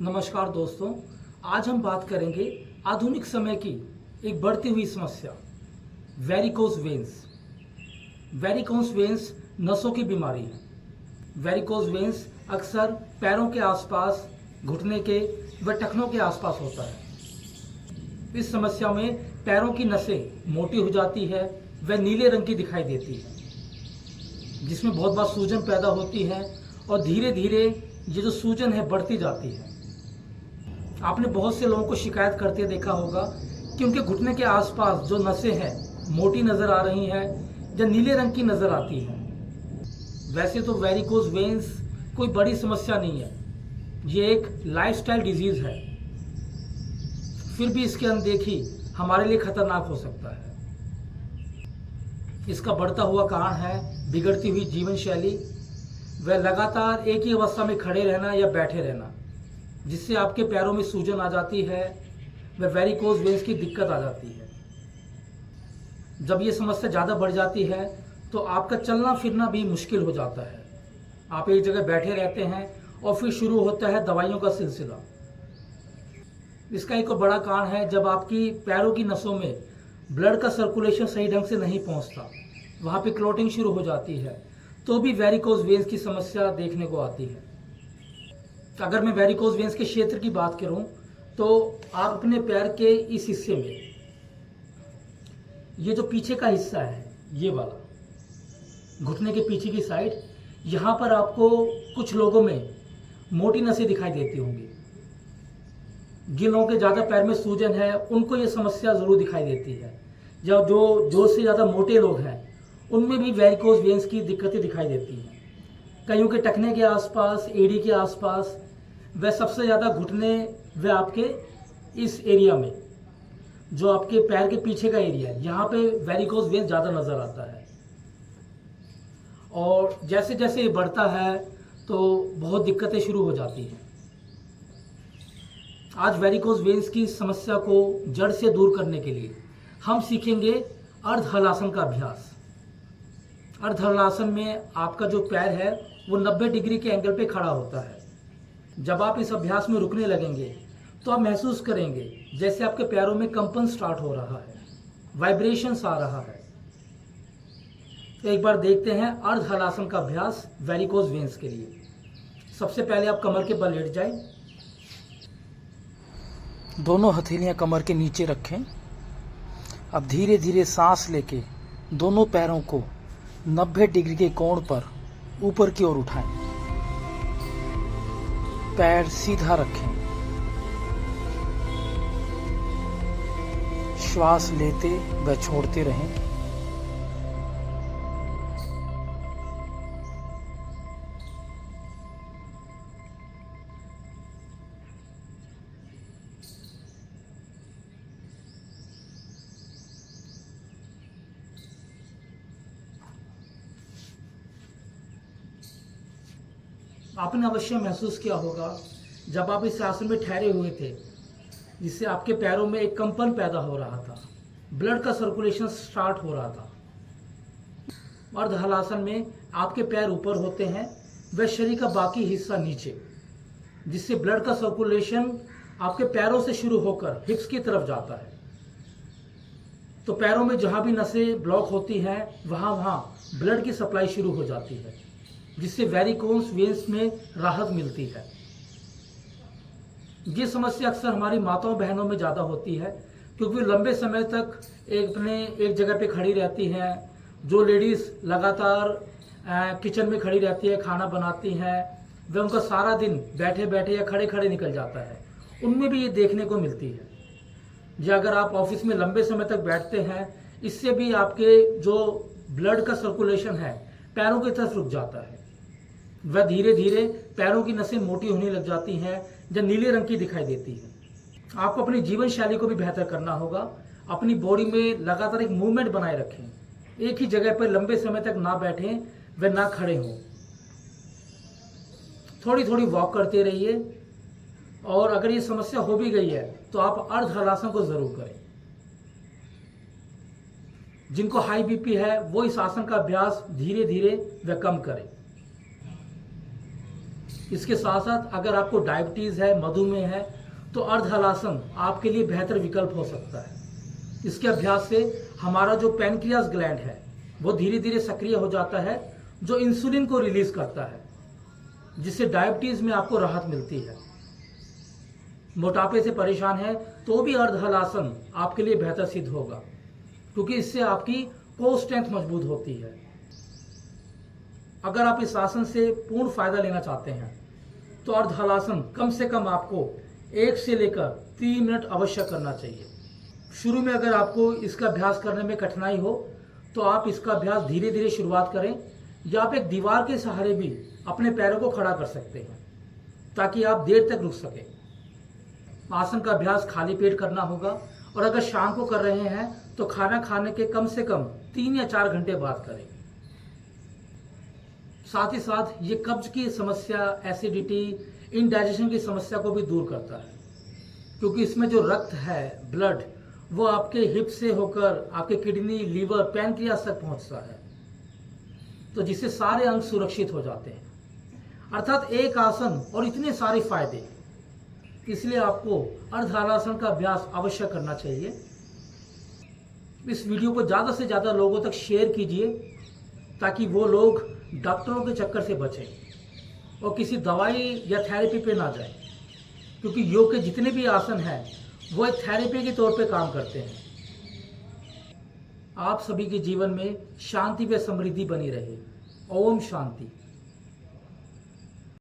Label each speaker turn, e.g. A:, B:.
A: नमस्कार दोस्तों, आज हम बात करेंगे आधुनिक समय की एक बढ़ती हुई समस्या वेरिकोज वेन्स। वेरिकोज वेन्स नसों की बीमारी है। वेरिकोज वेन्स अक्सर पैरों के आसपास, घुटने के व टखनों के आसपास होता है। इस समस्या में पैरों की नसें मोटी हो जाती है व नीले रंग की दिखाई देती है, जिसमें बहुत बार सूजन पैदा होती है और धीरे धीरे ये जो सूजन है बढ़ती जाती है। आपने बहुत से लोगों को शिकायत करते देखा होगा कि उनके घुटने के आसपास जो नसें हैं मोटी नज़र आ रही हैं या नीले रंग की नज़र आती हैं। वैसे तो वेरिकोज वेन्स कोई बड़ी समस्या नहीं है, ये एक लाइफस्टाइल डिजीज़ है, फिर भी इसकी अनदेखी हमारे लिए खतरनाक हो सकता है। इसका बढ़ता हुआ कारण है बिगड़ती हुई जीवन शैली व लगातार एक ही अवस्था में खड़े रहना या बैठे रहना, जिससे आपके पैरों में सूजन आ जाती है व वेरिकोज वेन्स की दिक्कत आ जाती है। जब ये समस्या ज़्यादा बढ़ जाती है तो आपका चलना फिरना भी मुश्किल हो जाता है। आप एक जगह बैठे रहते हैं और फिर शुरू होता है दवाइयों का सिलसिला। इसका एक और बड़ा कारण है, जब आपकी पैरों की नसों में ब्लड का सर्कुलेशन सही ढंग से नहीं पहुंचता, वहाँ पे क्लॉटिंग शुरू हो जाती है, तो भी वेरिकोज वेन्स की समस्या देखने को आती है। अगर मैं वेरिकोज वेन्स के क्षेत्र की बात करूं तो आप अपने पैर के इस हिस्से में, ये जो पीछे का हिस्सा है, ये वाला घुटने के पीछे की साइड, यहाँ पर आपको कुछ लोगों में मोटी नसें दिखाई देती होंगी। जिन लोगों के ज़्यादा पैर में सूजन है उनको ये समस्या ज़रूर दिखाई देती है। जब जो से ज़्यादा मोटे लोग हैं उनमें भी वेरिकोज वेन्स की दिक्कतें दिखाई देती हैं। कईयों के टखने के आसपास, एड़ी के आसपास व सबसे ज़्यादा घुटने व आपके इस एरिया में, जो आपके पैर के पीछे का एरिया है, यहाँ पे वेरिकोज वेन्स ज़्यादा नज़र आता है। और जैसे जैसे ये बढ़ता है तो बहुत दिक्कतें शुरू हो जाती हैं। आज वेरिकोज वेन्स की समस्या को जड़ से दूर करने के लिए हम सीखेंगे अर्ध हलासन का अभ्यास। अर्ध हलासन में आपका जो पैर है वो 90 डिग्री के एंगल पे खड़ा होता है। जब आप इस अभ्यास में रुकने लगेंगे तो आप महसूस करेंगे जैसे आपके पैरों में कंपन स्टार्ट हो रहा है, वाइब्रेशंस आ रहा है। तो एक बार देखते हैं अर्ध हलासन का अभ्यास वेरिकोज वेन्स के लिए। सबसे पहले आप कमर के बल लेट जाएं, दोनों हथेलियां कमर के नीचे रखें। अब धीरे धीरे सांस लेके दोनों पैरों को 90 डिग्री के कोण पर ऊपर की ओर उठाएं। पैर सीधा रखें। श्वास लेते व छोड़ते रहें। आपने अवश्य महसूस किया होगा जब आप इस आसन में ठहरे हुए थे, जिससे आपके पैरों में एक कंपन पैदा हो रहा था, ब्लड का सर्कुलेशन स्टार्ट हो रहा था। अर्ध हलासन में आपके पैर ऊपर होते हैं व शरीर का बाकी हिस्सा नीचे, जिससे ब्लड का सर्कुलेशन आपके पैरों से शुरू होकर हिप्स की तरफ जाता है। तो पैरों में जहाँ भी नसें ब्लॉक होती हैं वहाँ ब्लड की सप्लाई शुरू हो जाती है, जिससे वेरिकोज वेन्स में राहत मिलती है। ये समस्या अक्सर हमारी माताओं बहनों में ज़्यादा होती है, क्योंकि वे लंबे समय तक एक जगह पे खड़ी रहती हैं। जो लेडीज़ लगातार किचन में खड़ी रहती है, खाना बनाती हैं, वे उनका सारा दिन बैठे बैठे या खड़े खड़े निकल जाता है, उनमें भी ये देखने को मिलती है। या अगर आप ऑफिस में लंबे समय तक बैठते हैं, इससे भी आपके जो ब्लड का सर्कुलेशन है पैरों की तरफ रुक जाता है। वह धीरे धीरे पैरों की नसें मोटी होने लग जाती हैं, जो नीले रंग की दिखाई देती है। आपको अपनी जीवन शैली को भी बेहतर करना होगा। अपनी बॉडी में लगातार एक मूवमेंट बनाए रखें। एक ही जगह पर लंबे समय तक ना बैठें व ना खड़े हों। थोड़ी थोड़ी वॉक करते रहिए। और अगर ये समस्या हो भी गई है तो आप अर्ध हलासन को जरूर करें। जिनको हाई बीपी है वो इस आसन का अभ्यास धीरे धीरे व कम करें। इसके साथ साथ अगर आपको डायबिटीज़ है, मधुमेह है, तो अर्ध हलासन आपके लिए बेहतर विकल्प हो सकता है। इसके अभ्यास से हमारा जो पैनक्रियास ग्लैंड है वो धीरे धीरे सक्रिय हो जाता है, जो इंसुलिन को रिलीज करता है, जिससे डायबिटीज़ में आपको राहत मिलती है। मोटापे से परेशान है तो भी अर्ध हलासन आपके लिए बेहतर सिद्ध होगा, क्योंकि इससे आपकी कोर स्ट्रेंथ मजबूत होती है। अगर आप इस आसन से पूर्ण फायदा लेना चाहते हैं तो अर्ध हलासन कम से कम आपको 1 से लेकर 3 मिनट अवश्य करना चाहिए। शुरू में अगर आपको इसका अभ्यास करने में कठिनाई हो तो आप इसका अभ्यास धीरे धीरे शुरुआत करें, या आप एक दीवार के सहारे भी अपने पैरों को खड़ा कर सकते हैं ताकि आप देर तक रुक सकें। आसन का अभ्यास खाली पेट करना होगा, और अगर शाम को कर रहे हैं तो खाना खाने के कम से कम 3 या 4 घंटे बाद करें। साथ ही साथ ये कब्ज की समस्या, एसिडिटी, इनडाइजेशन की समस्या को भी दूर करता है, क्योंकि इसमें जो रक्त है, ब्लड, वो आपके हिप से होकर आपके किडनी, लीवर, पैनक्रियास तक पहुंचता है, तो जिससे सारे अंग सुरक्षित हो जाते हैं। अर्थात एक आसन और इतने सारे फायदे, इसलिए आपको अर्धहलासन का अभ्यास अवश्य करना चाहिए। इस वीडियो को ज़्यादा से ज़्यादा लोगों तक शेयर कीजिए ताकि वो लोग डॉक्टरों के चक्कर से बचें और किसी दवाई या थेरेपी पे ना जाएं, क्योंकि योग के जितने भी आसन हैं वो एक थेरेपी के तौर पे काम करते हैं। आप सभी के जीवन में शांति व समृद्धि बनी रहे। ओम शांति।